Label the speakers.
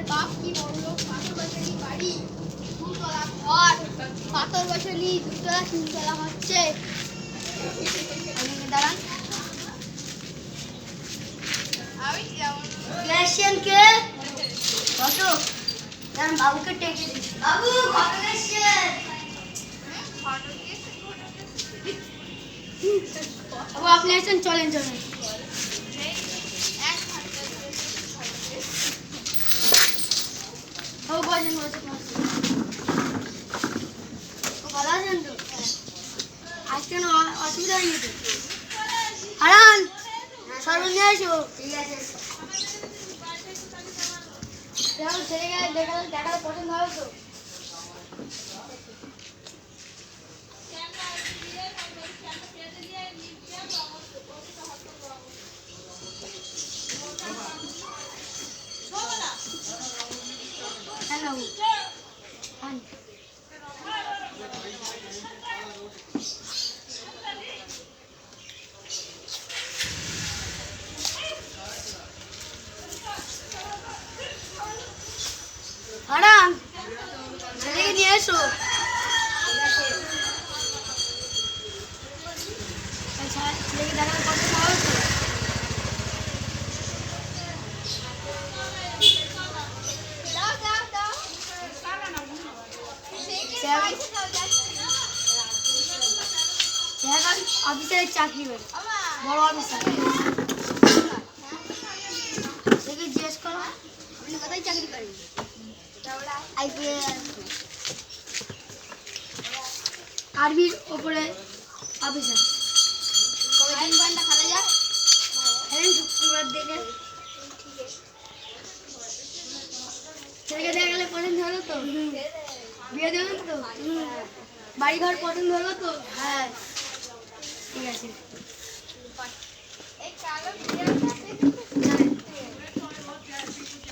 Speaker 1: ছেলের বাপ কি বড়লোক, পাথর বসালি বাড়ি, দুতলা ঘর, পাথর বসালি দুতলা তিনতলা হচ্ছে। দাঁড়ান, গ্যাসিয়ানকে কত বাবুকে টেকে দিচ্ছি। বাবু কত গ্যাসিয়ান? বাবু আপনি আসছেন, চলেন চলেন। ও বসেন বসেন বসেন। ভালো আছেন তো? আজকে কোনো অসুবিধা হয়নি তো? হারান সরবন নিয়ে আসো। ঠিক আছে, ছেলে দেখালে পছন্দ হবে তো? হ্যালো হারান, ছেলেকে নিয়ে এসো। ছেলেকে দেখালে পছন্দ হবে তো? অফিসারের চাকরি করে, বড় অফিসার। দেখে জিজ্ঞেস করো আপনি কোথায় চাকরি করেন? আরবির ওপরে অফিসার। কবে দিন ঘন্টা খাওয়া যাক? শুক্রবার দেখে। ছেলেকে দেখা গেলে পছন্দ হলো তো? বিয়ে দেবেন তো? বাড়ি ঘর পছন্দ হলো তো? হ্যাঁ ঠিক আছে।